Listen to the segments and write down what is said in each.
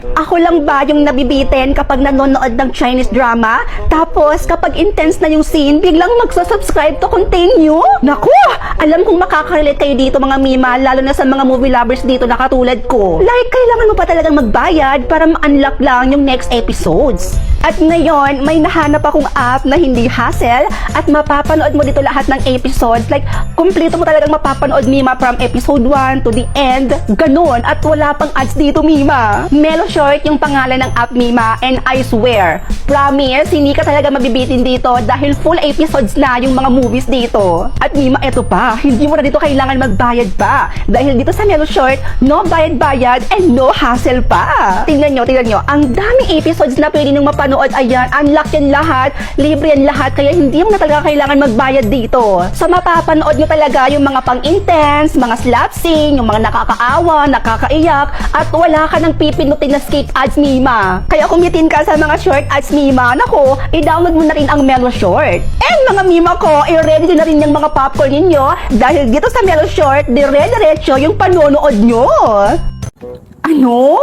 Ako lang ba yung nabibitin kapag nanonood ng Chinese drama? Tapos, kapag intense na yung scene, biglang magsasubscribe to continue? Naku! Alam kong makaka-relate kayo dito mga mima, lalo na sa mga movie lovers dito na katulad ko. Like, kailangan mo pa talagang magbayad para ma-unlock lang yung next episodes. At ngayon, may nahanap akong app na hindi hassle at mapapanood mo dito lahat ng episodes. Like, kumpleto mo talagang mapapanood, mima, from episode 1 to the end. Ganon. At wala pang ads dito, mima. Melo Short yung pangalan ng app, mima, and I swear, promise, hindi ka talaga mabibitin dito dahil full episodes na yung mga movies dito. At mima, eto pa, hindi mo na dito kailangan magbayad pa. Dahil dito sa Melo Short, no bayad-bayad and no hassle pa. Tingnan nyo, ang daming episodes na pwede nung mapanood. Ayan, unlock yan lahat, libre yan lahat, kaya hindi mo na talaga kailangan magbayad dito. So mapapanood nyo talaga yung mga pang-intense, mga slap scene, yung mga nakakaawa, nakakaiyak, at wala ka nang pipinutin na skip ads, mima. Kaya kumitin ka sa mga short ads, mima, nako, i-download mo na rin ang Melo Short. And mga mima ko, i-ready nyo na rin yung mga popcorn ninyo dahil dito sa Melo Short, dire-diretso yung panonood nyo. Ano?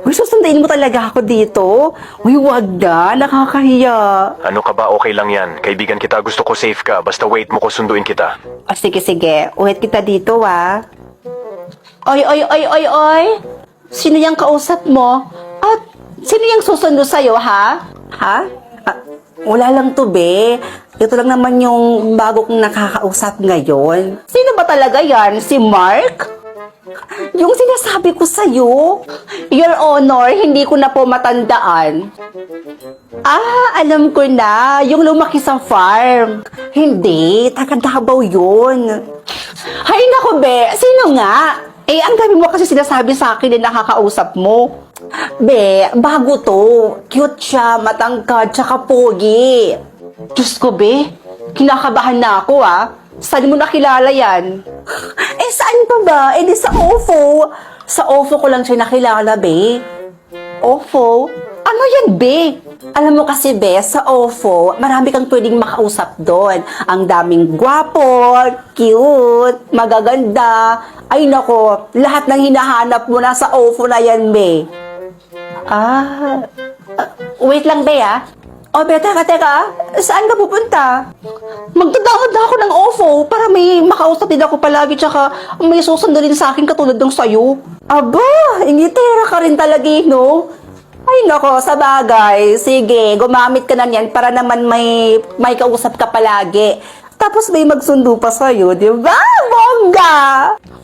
Uy, susundain mo talaga ako dito? Uy, wag na, nakakahiya. Ano ka ba? Okay lang yan. Kaibigan kita, gusto ko safe ka. Basta wait mo ko sunduin kita. O sige, wait kita dito, Oy. Sino yung kausap mo? At sino yung susundo sa'yo, ha? Ha? Wala lang to, be. Ito lang naman yung bago kong nakakausap ngayon. Sino ba talaga yan? Si Mark? Yung sinasabi ko sa'yo? Your Honor, hindi ko na po matandaan. Alam ko na. Yung lumaki sa farm. Hindi, taga Davao yun. Hay nako, be. Sino nga? Ang dami mo kasi sinasabi sa akin na nakakausap mo. Be, bago to. Cute siya, matangkad, tsaka pogi. Diyos ko, be. Kinakabahan na ako, Saan mo nakilala yan? Saan pa ba? Di sa OFO. Sa OFO ko lang siya nakilala, be. OFO? Ano yan, be? Alam mo kasi, be, sa OFO, marami kang pwedeng makausap doon. Ang daming gwapo, cute, magaganda. Ay, nako, lahat ng hinahanap mo na sa OFO na yan, be. Wait lang, be, be, teka. Saan ka pupunta? Magdadawad ako ng OFO para may makausap din ako palagi tsaka may susunod din sa akin katulad ng sayo. Aba, ingitera ka rin talaga, no? Ay, nako, sa bagay. Sige, gumamit ka na niyan para naman may kausap ka palagi. Tapos may magsundo pa sa'yo, di ba? Bongga!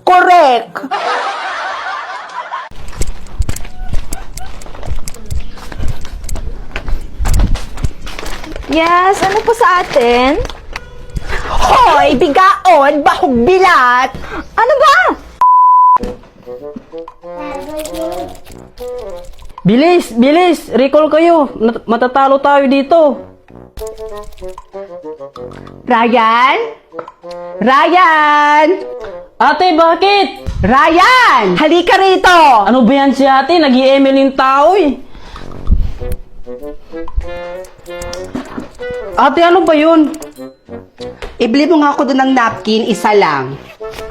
Correct! Yes, ano po sa atin? Hoy, bigaon, bahog bilat! Ano ba? Bilis! Recall kayo! Matatalo tayo dito! Ryan? Ryan! Ate, bakit? Ryan! Halika rito! Ano ba yan si ate? Nag-i-email yung tao eh! Ate, ano ba yun? Ibili mo nga ako doon ng napkin, isa lang.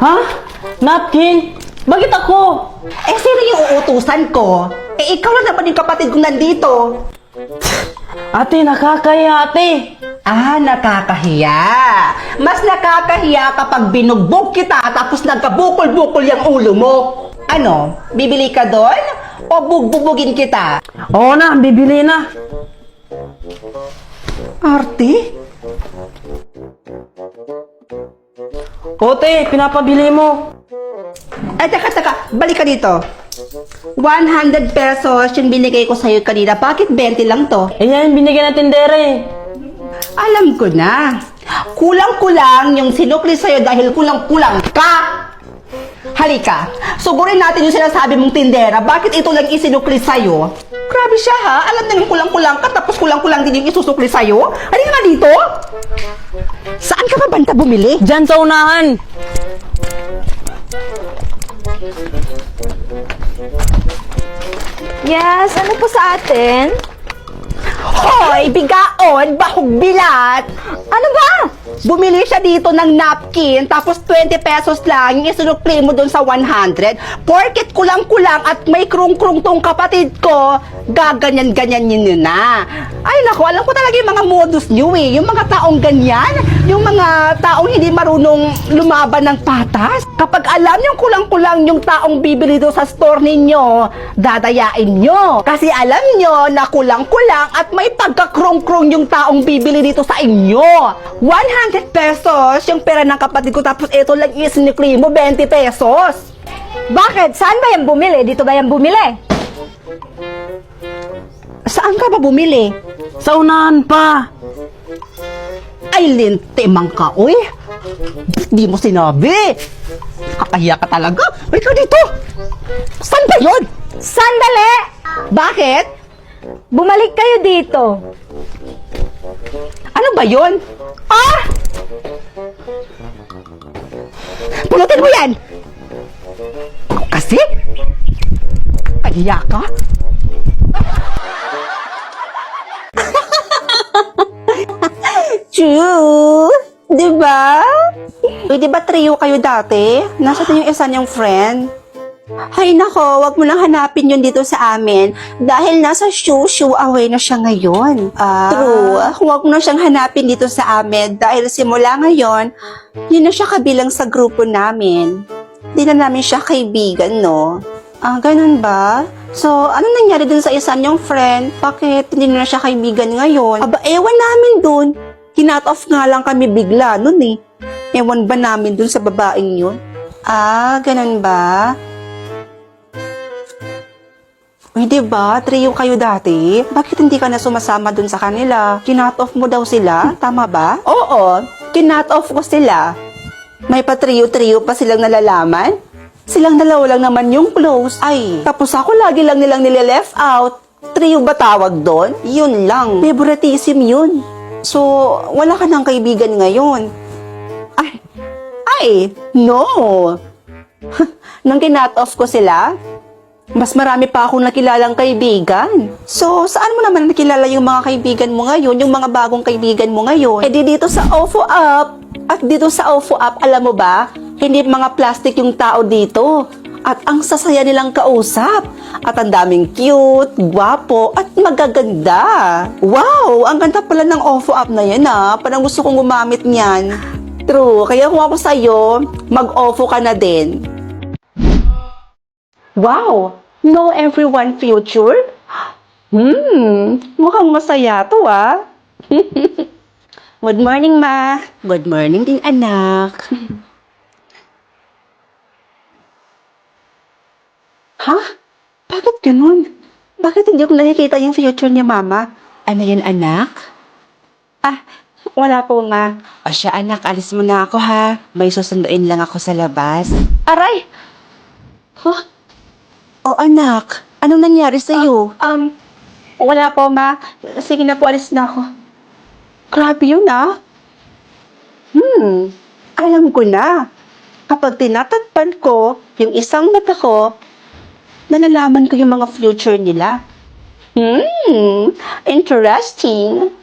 Ha? Napkin? Bakit ako? Sino yung uutusan ko? Ikaw lang naman yung kapatid kong nandito. Ate, nakakaya ate! Nakakahiya. Mas nakakahiya kapag binugbog kita tapos nagkabukol-bukol yung ulo mo. Ano? Bibili ka doon? O bugbugin kita? Oo na, bibili na! Arte? Ote, pinapabili mo! Teka, balik ka dito. 100 pesos yung binigay ko sa'yo kanina. Bakit 20 lang to? Yan, binigyan ng tindere. Alam ko na. Kulang-kulang yung sinukli sa'yo dahil kulang-kulang ka. Halika, sugurin natin yung sinasabi mong tindera. Bakit ito lang isinukli sa'yo? Grabe siya, ha? Alam na yung kulang-kulang ka, tapos kulang-kulang din yung isusukli sa'yo? Halika nga dito. Saan ka ba banta bumili? Diyan sa unahan! Yes, ano po sa atin? Hoy, bigaon, bahog bilat! Ano ba? Bumili siya dito ng napkin, tapos 20 pesos lang yung isinukli mo dun sa 100. Porket kulang-kulang at may krung-krung tong kapatid ko, gaganyan-ganyan yun na. Ay nako, alam ko talaga yung mga modus nyo eh. Yung mga taong ganyan, yung mga taong hindi marunong lumaban ng patas. Kapag alam yung kulang-kulang yung taong bibili doon sa store ninyo, dadayain nyo. Kasi alam nyo na kulang-kulang at may pagkakrong-krong yung taong bibili dito sa inyo. 100 pesos yung pera ng kapatid ko, tapos ito lang isinikli mo 20 pesos. Bakit? Saan ba yan bumili? Dito ba yan bumili? Saan ka ba bumili? Sa unahan pa. Ay, lintimang ka, uy. Di mo sinabi. Kakahiya ka talaga. Uy, ka dito. Saan ba yun? Sandali! Bakit? Bumalik kayo dito. Ano ba yun? Ah! Pulutin mo yan! Kasi? Kahiya ka? True! Diba? Uy, diba trio kayo dati? Nasaan yung isa niyong friend? Hay nako, wag mo nang hanapin yun dito sa amin dahil nasa shoo away na siya ngayon. True, wag mo na siyang hanapin dito sa amin dahil simula ngayon, hindi na siya kabilang sa grupo namin. Hindi na namin siya kaibigan, no? Ganun ba? So, ano nangyari dun sa isa niyong friend? Bakit hindi na siya kaibigan ngayon? Aba, ewan namin dun. Kinat off nga lang kami bigla nun eh. Ewan ba namin dun sa babaeng yun? Ganun ba? Uy, diba? Trio kayo dati? Bakit hindi ka na sumasama dun sa kanila? Kinat off mo daw sila? Tama ba? Oo, kinat off ko sila. May pa-trio-trio pa silang nalalaman? Silang dalawa lang naman yung close. Ay, tapos ako lagi lang nilang nile-left out. Trio ba tawag doon? Yun lang. Favoritism yun. So, wala ka ng kaibigan ngayon. Ay, no. Nang kinat off ko sila, mas marami pa akong nakilalang kaibigan. So, saan mo naman nakilala yung mga kaibigan mo ngayon, yung mga bagong kaibigan mo ngayon? Eh di dito sa OFO Up. At dito sa OFO Up, alam mo ba, hindi mga plastic yung tao dito. At ang sasaya nilang kausap. At ang daming cute, gwapo, at magaganda. Wow, ang ganda pala ng OFO Up na yan Parang gusto kong gumamit niyan. True, kaya kung ako sa'yo, mag-OFO ka na din. Wow! Know everyone future? Mukhang masaya to Good morning, Ma. Good morning din, anak. Ha? Bakit ganun? Bakit hindi ko nakikita yung future niya, Mama? Ano yun, anak? Wala po, Ma. O siya, anak, alis mo na ako, ha? May susunduin lang ako sa labas. Aray! Huh? Oh, anak, anong nangyari sa'yo? Wala po, Ma. Sige na po, alis na ako. Grabe yun, alam ko na. Kapag tinatatpan ko yung isang mata ko, nalalaman ko yung mga future nila. Interesting.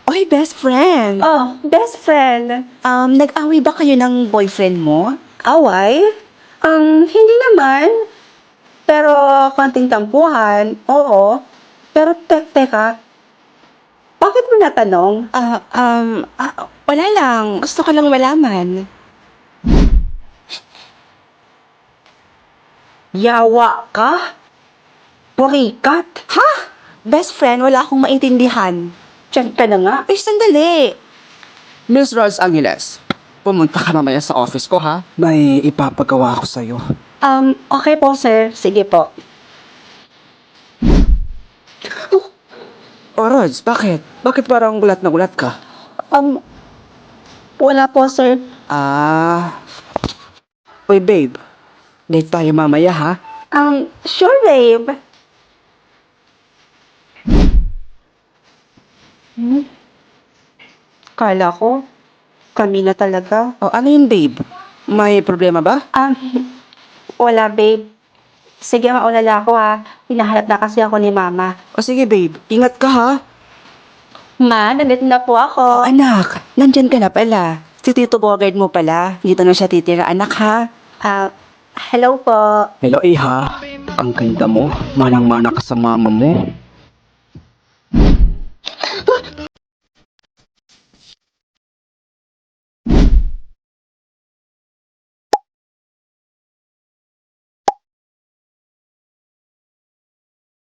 Oy, best friend. Oh, best friend. Nag-away ba kayo ng boyfriend mo? Away? Hindi naman. Pero, konting tampuhan, oo. Pero, teka, bakit mo natanong? Wala lang. Gusto ko lang malaman. Yawa ka? Purikat? Ha? Best friend, wala akong maintindihan. Diyan ka na nga. Ay, sandali. Miss Rose Angeles, pumunta ka mamaya sa office ko ha. May ipapagawa ko sa'yo. Okay po, sir. Sige po. Oh, Rose, bakit? Bakit parang gulat na gulat ka? Wala po, sir. Uy, babe. Date tayo mamaya ha. Sure, babe. Kala ko, kami na talaga. Oh, ano yun, babe? May problema ba? Wala, babe. Sige, maulala ako, ha. Hinahanap na kasi ako ni Mama. O sige, babe. Ingat ka ha. Ma, nandito na po ako. Anak, nandyan ka na pala. Si Tito Bogard mo pala. Dito na siya titira, anak ha. Hello po. Hello, Iha. Ang ganda mo. Manang-mana ka sa mama mo.